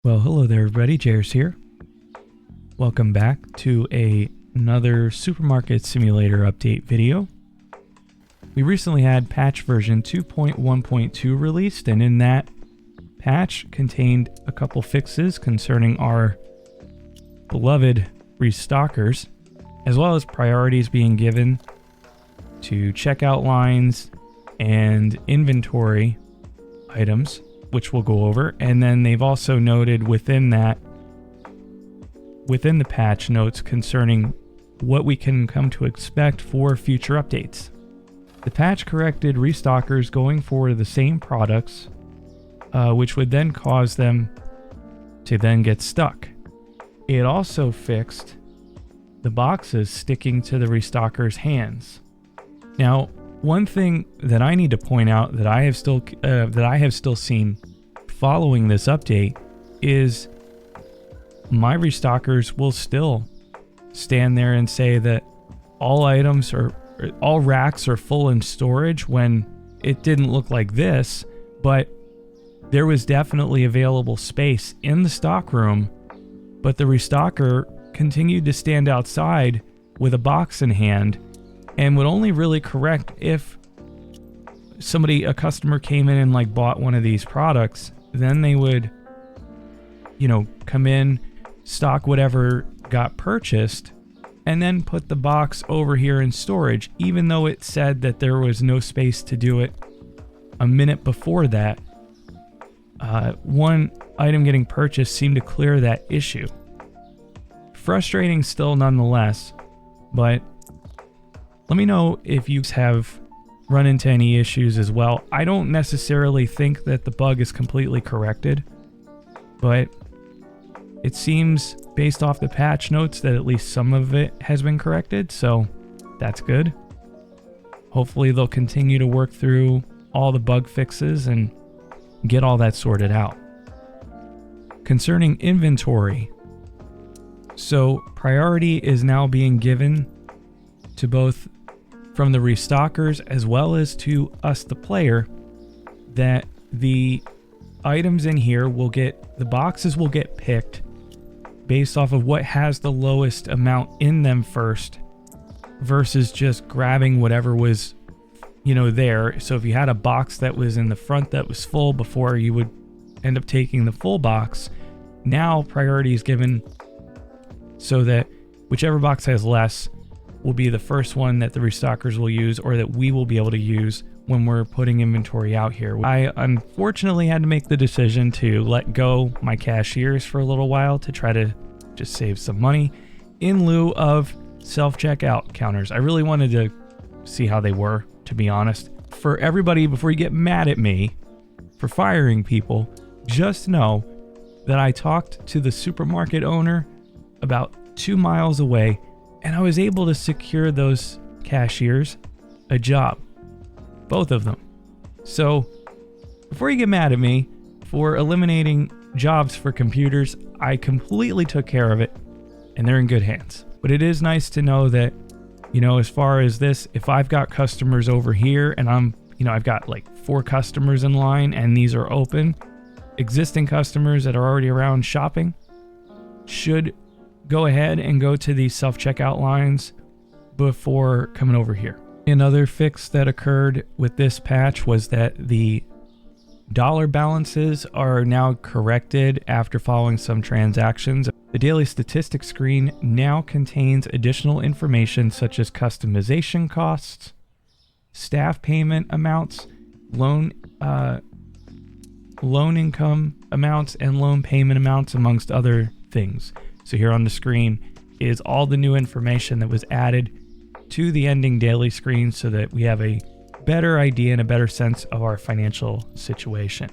Well, hello there everybody, Jairus here. Welcome back to another supermarket simulator update video. We recently had patch version 2.1.2 released, and in that patch contained a couple fixes concerning our beloved restockers, as well as priorities being given to checkout lines and inventory items, which we'll go over. And then they've also noted within the patch notes concerning what we can come to expect for future updates. The patch corrected restockers going for the same products, which would then cause them to then get stuck. It also fixed the boxes sticking to the restockers' hands. Now, one thing that I need to point out that I have still seen following this update is my restockers will still stand there and say that all items or all racks are full in storage, when it didn't look like this, but there was definitely available space in the stock room, but the restocker continued to stand outside with a box in hand and would only really correct if a customer came in and like bought one of these products. Then they would, come in, stock whatever got purchased, and then put the box over here in storage, even though it said that there was no space to do it a minute before that. One item getting purchased seemed to clear that issue. Frustrating still nonetheless, but let me know if you have run into any issues as well. I don't necessarily think that the bug is completely corrected, but it seems based off the patch notes that at least some of it has been corrected, so that's good. Hopefully they'll continue to work through all the bug fixes and get all that sorted out. Concerning inventory, so priority is now being given to both from the restockers as well as to us, the player, that the items in here the boxes will get picked based off of what has the lowest amount in them first, versus just grabbing whatever was, there. So if you had a box that was in the front that was full before, you would end up taking the full box. Now priority is given so that whichever box has less will be the first one that the restockers will use, or that we will be able to use when we're putting inventory out here. I unfortunately had to make the decision to let go my cashiers for a little while to try to just save some money in lieu of self-checkout counters. I really wanted to see how they were, to be honest. For everybody, before you get mad at me for firing people, just know that I talked to the supermarket owner about 2 miles away, and I was able to secure those cashiers a job. Both of them. So, before you get mad at me for eliminating jobs for computers, I completely took care of it, and they're in good hands. But it is nice to know that, as far as this, if I've got customers over here and I've got like 4 customers in line and these are open, existing customers that are already around shopping should go ahead and go to these self-checkout lines before coming over here. Another fix that occurred with this patch was that the dollar balances are now corrected after following some transactions. The daily statistics screen now contains additional information such as customization costs, staff payment amounts, loan income amounts, and loan payment amounts, amongst other things. So here on the screen is all the new information that was added to the ending daily screen, so that we have a better idea and a better sense of our financial situation.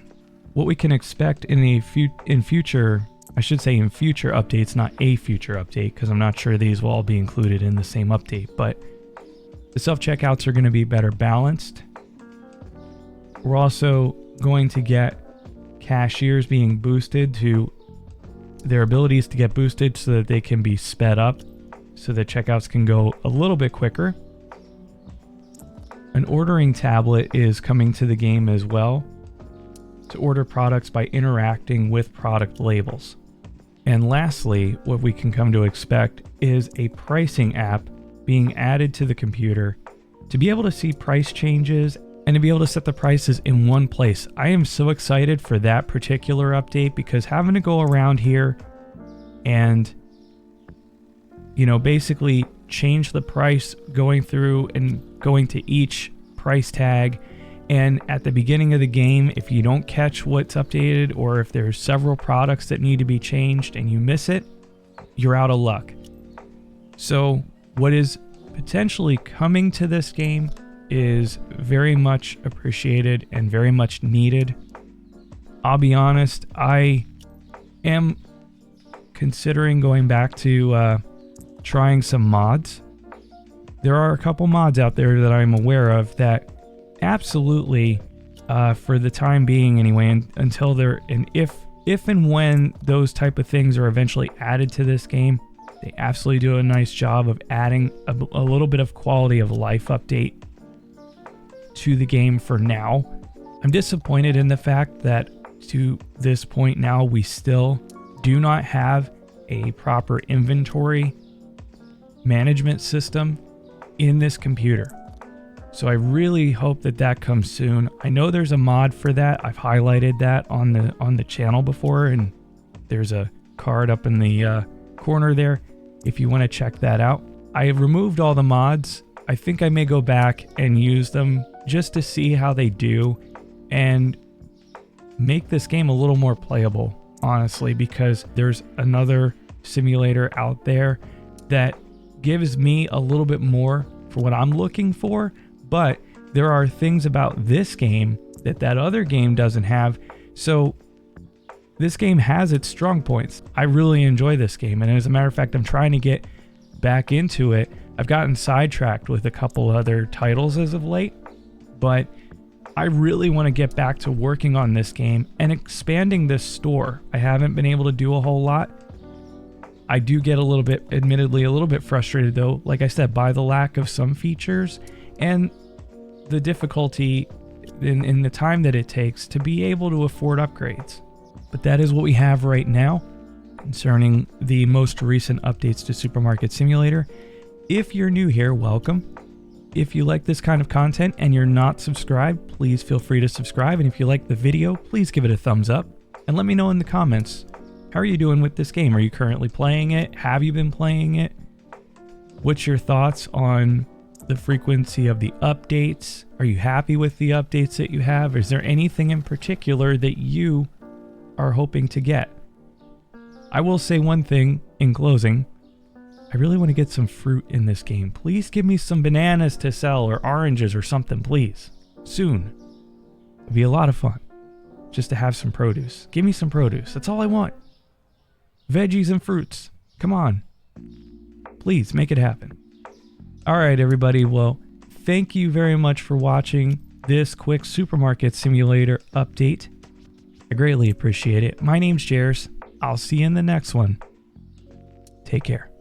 What we can expect in future updates, not a future update, because I'm not sure these will all be included in the same update, but the self-checkouts are going to be better balanced. We're also going to get cashiers being boosted to their abilities to get boosted so that they can be sped up, so that checkouts can go a little bit quicker. An ordering tablet is coming to the game as well, to order products by interacting with product labels. And lastly, what we can come to expect is a pricing app being added to the computer to be able to see price changes and to be able to set the prices in one place. I am so excited for that particular update, because having to go around here and, basically change the price, going through and going to each price tag, and at the beginning of the game, if you don't catch what's updated, or if there's several products that need to be changed and you miss it, you're out of luck. So what is potentially coming to this game is very much appreciated and very much needed. I'll be honest, I am considering going back to trying some mods. There are a couple mods out there that I'm aware of that absolutely, for the time being anyway, until they're, and if and when those type of things are eventually added to this game, they absolutely do a nice job of adding a little bit of quality of life update to the game. For now, I'm disappointed in the fact that to this point now, we still do not have a proper inventory management system in this computer. So I really hope that that comes soon. I know there's a mod for that. I've highlighted that on the channel before, and there's a card up in the corner there if you want to check that out. I have removed all the mods. I think I may go back and use them just to see how they do and make this game a little more playable, honestly, because there's another simulator out there that gives me a little bit more for what I'm looking for, but there are things about this game that that other game doesn't have. So this game has its strong points. I really enjoy this game, and as a matter of fact, I'm trying to get back into it. I've gotten sidetracked with a couple other titles as of late, but I really want to get back to working on this game and expanding this store. I haven't been able to do a whole lot. I do get a little bit, admittedly, a little bit frustrated though, like I said, by the lack of some features and the difficulty in the time that it takes to be able to afford upgrades. But that is what we have right now concerning the most recent updates to Supermarket Simulator. If you're new here, welcome. If you like this kind of content and you're not subscribed, please feel free to subscribe. And if you like the video, please give it a thumbs up and let me know in the comments, how are you doing with this game? Are you currently playing it? Have you been playing it? What's your thoughts on the frequency of the updates? Are you happy with the updates that you have? Is there anything in particular that you are hoping to get? I will say one thing in closing. I really want to get some fruit in this game. Please give me some bananas to sell, or oranges or something, please. Soon. It'd be a lot of fun just to have some produce. Give me some produce. That's all I want. Veggies and fruits. Come on. Please make it happen. All right, everybody. Well, thank you very much for watching this quick Supermarket Simulator update. I greatly appreciate it. My name's Jers. I'll see you in the next one. Take care.